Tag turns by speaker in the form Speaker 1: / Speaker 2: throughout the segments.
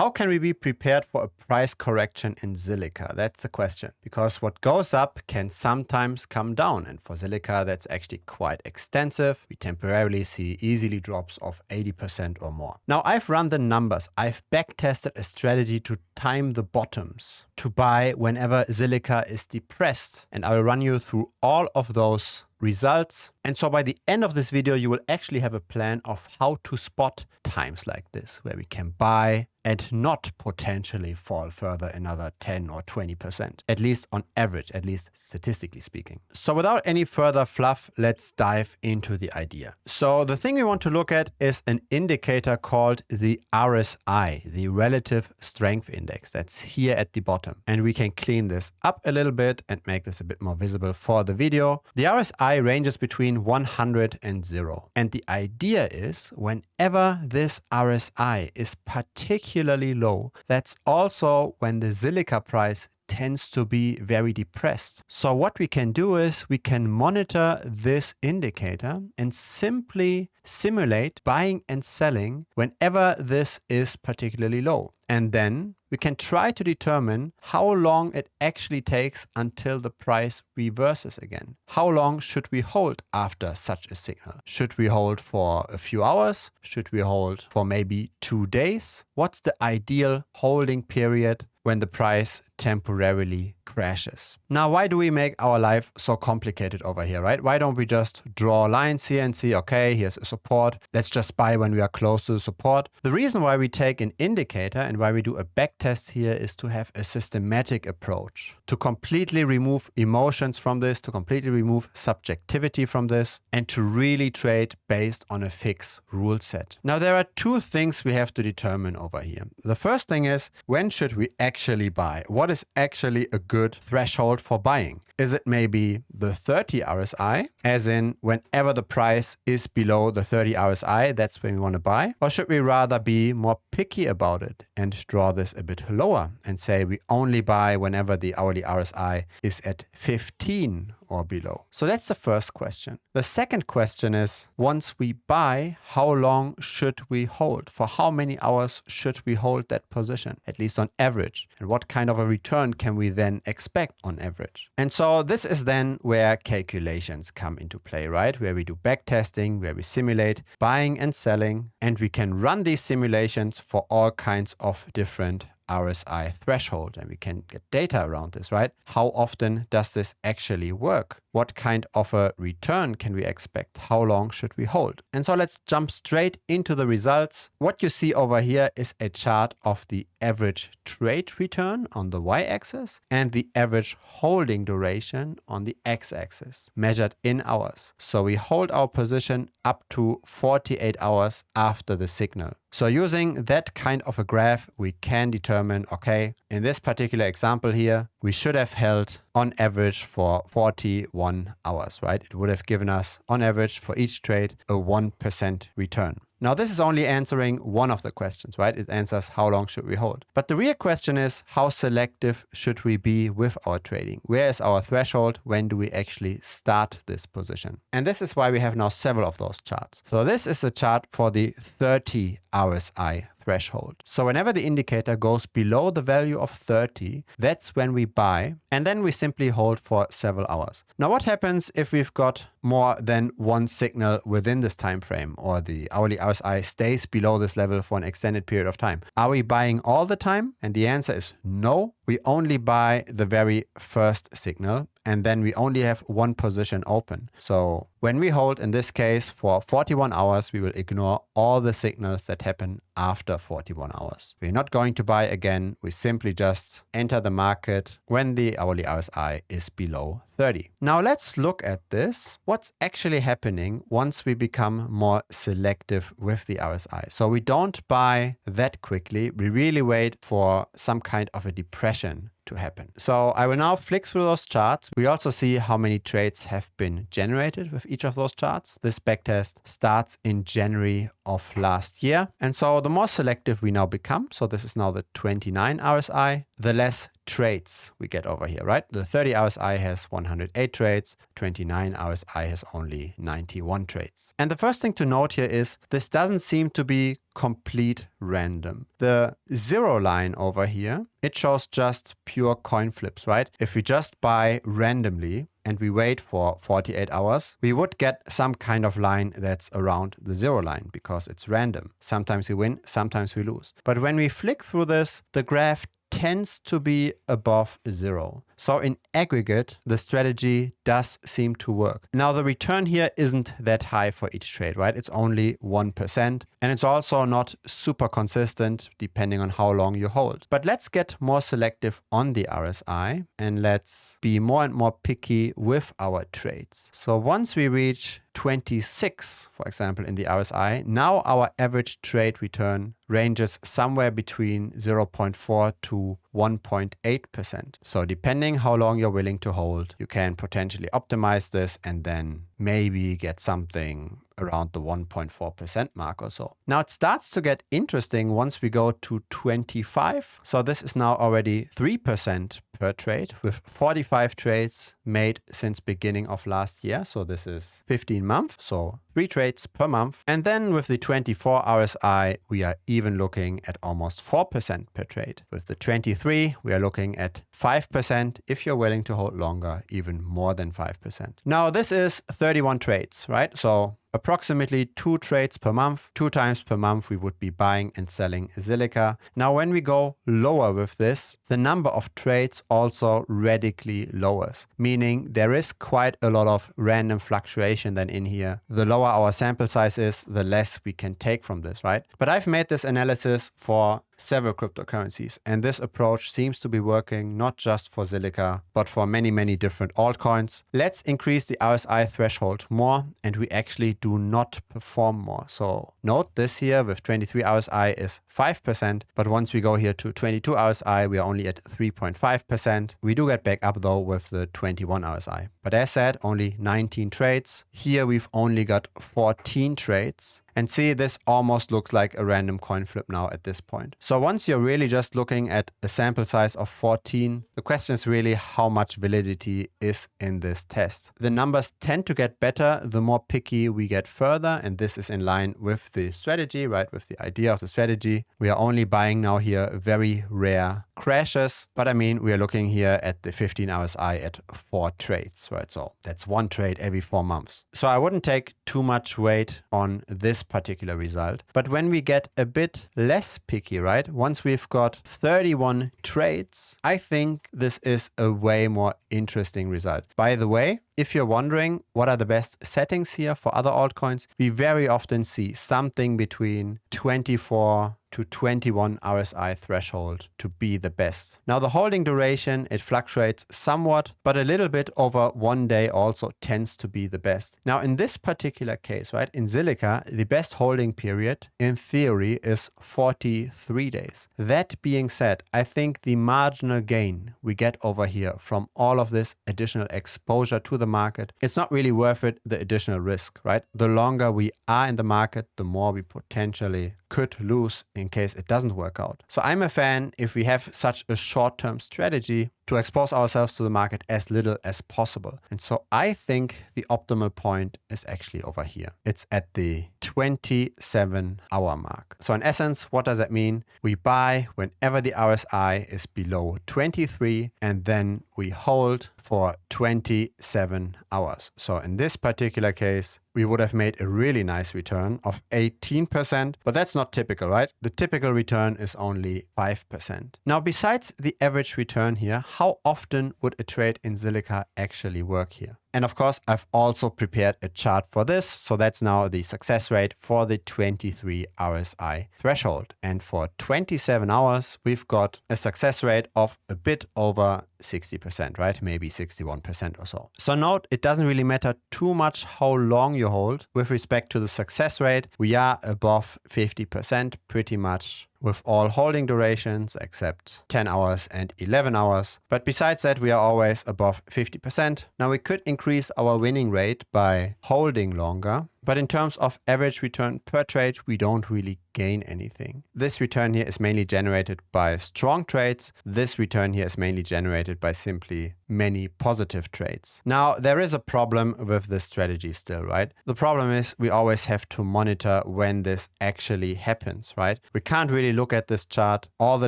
Speaker 1: How can we be prepared for a price correction in Zilliqa? That's the question. Because what goes up can sometimes come down. And for Zilliqa, that's actually quite extensive. We temporarily see easily drops of 80% or more. Now, I've run the numbers. I've backtested a strategy to time the bottoms to buy whenever Zilliqa is depressed. And I will run you through all of those results. And so by the end of this video, you will actually have a plan of how to spot times like this, where we can buy and not potentially fall further another 10 or 20%, at least on average, at least statistically speaking. So without any further fluff, let's dive into the idea. So the thing we want to look at is an indicator called the RSI, the Relative Strength Index. That's here at the bottom. And we can clean this up a little bit and make this a bit more visible for the video. The RSI ranges between 100 and 0. And the idea is whenever this RSI is particularly low, that's also when the Zilliqa price tends to be very depressed. So what we can do is we can monitor this indicator and simply simulate buying and selling whenever this is particularly low. And then we can try to determine how long it actually takes until the price reverses again. How long should we hold after such a signal? Should we hold for a few hours? Should we hold for maybe 2 days? What's the ideal holding period when the price temporarily crashes? Now, why do we make our life so complicated over here, right? Why don't we just draw lines here and see, okay, here's a support. Let's just buy when we are close to the support. The reason why we take an indicator and why we do a backtest here is to have a systematic approach, to completely remove emotions from this, to completely remove subjectivity from this, and to really trade based on a fixed rule set. Now, there are two things we have to determine over here. The first thing is, when should we actually buy? What is actually a good threshold for buying? Is it maybe the 30 RSI, as in whenever the price is below the 30 RSI, that's when we want to buy? Or should we rather be more picky about it and draw this a bit lower and say we only buy whenever the hourly RSI is at 15 or below? So that's the first question. The second question is, once we buy, how long should we hold? For how many hours should we hold that position, at least on average? And what kind of a return can we then expect on average? And so this is then where calculations come into play, right? Where we do backtesting, where we simulate buying and selling, and we can run these simulations for all kinds of different RSI threshold, and we can get data around this, right? How often does this actually work? What kind of a return can we expect? How long should we hold? And so let's jump straight into the results. What you see over here is a chart of the average trade return on the y-axis and the average holding duration on the x-axis, measured in hours. So we hold our position up to 48 hours after the signal. So using that kind of a graph, we can determine, okay, in this particular example here, we should have held on average for 41 hours, right? It would have given us on average for each trade a 1% return. Now, this is only answering one of the questions, right? It answers how long should we hold. But the real question is, how selective should we be with our trading? Where is our threshold? When do we actually start this position? And this is why we have now several of those charts. So this is a chart for the 30 RSI threshold. So whenever the indicator goes below the value of 30, that's when we buy, and then we simply hold for several hours. Now, what happens if we've got more than one signal within this time frame, or the hourly RSI stays below this level for an extended period of time? Are we buying all the time? And the answer is no. We only buy the very first signal, and then we only have one position open. So when we hold, in this case, for 41 hours, we will ignore all the signals that happen after 41 hours. We're not going to buy again. We simply just enter the market when the hourly RSI is below 30. Now let's look at this. What's actually happening once we become more selective with the RSI? So we don't buy that quickly. We really wait for some kind of a depression to happen. So I will now flick through those charts. We also see how many trades have been generated with each of those charts. This backtest starts in January of last year. And so the more selective we now become, so this is now the 29 RSI, the less trades we get over here, right? The 30 RSI has 108 trades, 29 RSI has only 91 trades. And the first thing to note here is this doesn't seem to be complete random. The 0 line over here, it shows just pure coin flips, right? If we just buy randomly and we wait for 48 hours, we would get some kind of line that's around the 0 line because it's random. Sometimes we win, sometimes we lose. But when we flick through this, the graph tends to be above 0. So in aggregate, the strategy does seem to work. Now the return here isn't that high for each trade, right? It's only 1%. And it's also not super consistent depending on how long you hold. But let's get more selective on the RSI and let's be more and more picky with our trades. So once we reach 26, for example, in the RSI, now our average trade return ranges somewhere between 0.4 to 1.8%. So depending how long you're willing to hold, you can potentially optimize this and then maybe get something around the 1.4% mark or so. Now it starts to get interesting once we go to 25. So this is now already 3% per trade with 45 trades made since beginning of last year. So this is 15 months. So 3 trades per month. And then with the 24 RSI, we are even looking at almost 4% per trade. With the 23, we are looking at 5%. If you're willing to hold longer, even more than 5%. Now this is 31 trades, right? So approximately 2 trades per month. 2 times per month we would be buying and selling Zilliqa. Now when we go lower with this, the number of trades also radically lowers, meaning there is quite a lot of random fluctuation then in here. The lower our sample size is, the less we can take from this, right? But I've made this analysis for several cryptocurrencies, and this approach seems to be working not just for Zilliqa, but for many, many different altcoins. Let's increase the RSI threshold more, and we actually do not perform more. So note this here with 23 RSI is 5%, but once we go here to 22 RSI, we are only at 3.5%. We do get back up though with the 21 RSI. But as said, only 19 trades. Here we've only got 14 trades. And see, this almost looks like a random coin flip now at this point. So once you're really just looking at a sample size of 14, the question is really how much validity is in this test. The numbers tend to get better the more picky we get further, and this is in line with the strategy, right? With the idea of the strategy. We are only buying now here very rare crashes, but I mean, we are looking here at the 15 RSI at 4 trades, right? So that's 1 trade every 4 months. So I wouldn't take too much weight on this particular result. But when we get a bit less picky, right? Once we've got 31 trades, I think this is a way more interesting result. By the way, if you're wondering what are the best settings here for other altcoins, we very often see something between 24 to 21 RSI threshold to be the best. Now the holding duration, it fluctuates somewhat, but a little bit over 1 day also tends to be the best. Now in this particular case, right, in Zilliqa, the best holding period in theory is 43 days. That being said, I think the marginal gain we get over here from all of this additional exposure to the market, it's not really worth it, the additional risk, right? The longer we are in the market, the more we potentially could lose in case it doesn't work out. So I'm a fan if we have such a short-term strategy to expose ourselves to the market as little as possible. And so I think the optimal point is actually over here. It's at the 27-hour mark. So in essence, what does that mean? We buy whenever the RSI is below 23 and then we hold for 27 hours. So in this particular case, we would have made a really nice return of 18%, but that's not typical, right? The typical return is only 5%. Now, besides the average return here, how often would a trade in Zilliqa actually work here? And of course, I've also prepared a chart for this. So that's now the success rate for the 23 RSI threshold. And for 27 hours, we've got a success rate of a bit over 60%, right? Maybe 61% or so. So note, it doesn't really matter too much how long you hold with respect to the success rate. We are above 50% pretty much with all holding durations except 10 hours and 11 hours. But besides that, we are always above 50%. Now we could increase our winning rate by holding longer. But in terms of average return per trade, we don't really gain anything. This return here is mainly generated by strong trades. This return here is mainly generated by simply many positive trades. Now, there is a problem with this strategy still, right? The problem is we always have to monitor when this actually happens, right? We can't really look at this chart all the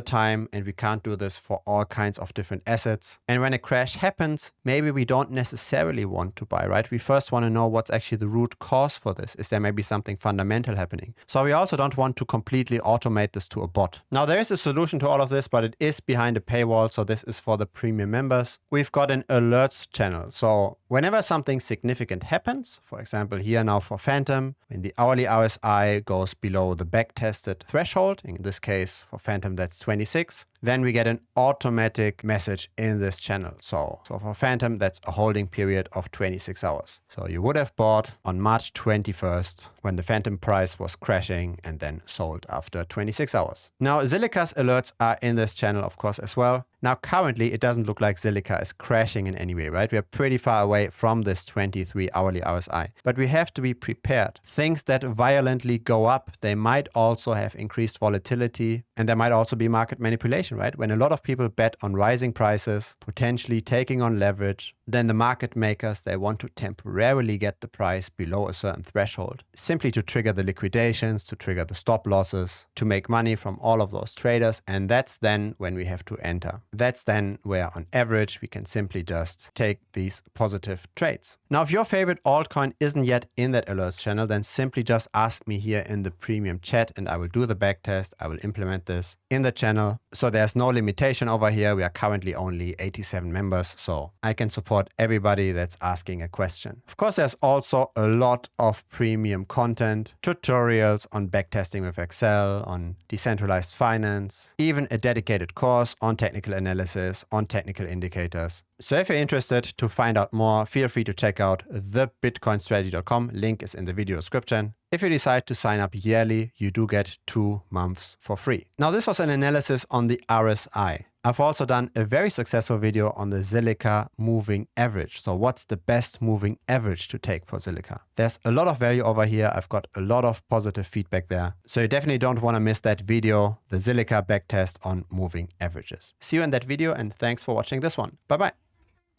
Speaker 1: time, and we can't do this for all kinds of different assets. And when a crash happens, maybe we don't necessarily want to buy, right? We first want to know what's actually the root cause for this. Is there maybe something fundamental happening? So we also don't want to completely automate this to a bot. Now, there is a solution to all of this, but it is behind a paywall. So this is for the premium members. We've got an alerts channel. So whenever something significant happens, for example, here now for Phantom, when the hourly RSI goes below the backtested threshold, in this case for Phantom that's 26, then we get an automatic message in this channel. So for Phantom, that's a holding period of 26 hours. So you would have bought on March 21st when the Phantom price was crashing and then sold after 26 hours. Now, Zilliqa's alerts are in this channel, of course, as well. Now, currently, it doesn't look like Zilliqa is crashing in any way, right? We are pretty far away from this 23 hourly RSI, but we have to be prepared. Things that violently go up, they might also have increased volatility, and there might also be market manipulation, right? When a lot of people bet on rising prices, potentially taking on leverage, then the market makers, they want to temporarily get the price below a certain threshold, simply to trigger the liquidations, to trigger the stop losses, to make money from all of those traders. And that's then when we have to enter. That's then where on average we can simply just take these positive trades. Now, if your favorite altcoin isn't yet in that alerts channel, then simply just ask me here in the premium chat and I will do the backtest. I will implement this in the channel. So there's no limitation over here. We are currently only 87 members, so I can support everybody that's asking a question. Of course, there's also a lot of premium content, tutorials on backtesting with Excel, on decentralized finance, even a dedicated course on technical analysis, on technical indicators. So if you're interested to find out more, feel free to check out thebitcoinstrategy.com. Link is in the video description. If you decide to sign up yearly, you do get 2 months for free. Now, this was an analysis on the RSI. I've also done a very successful video on the Ziliqa moving average. So what's the best moving average to take for Ziliqa? There's a lot of value over here. I've got a lot of positive feedback there. So you definitely don't want to miss that video, the Ziliqa backtest on moving averages. See you in that video and thanks for watching this one. Bye-bye.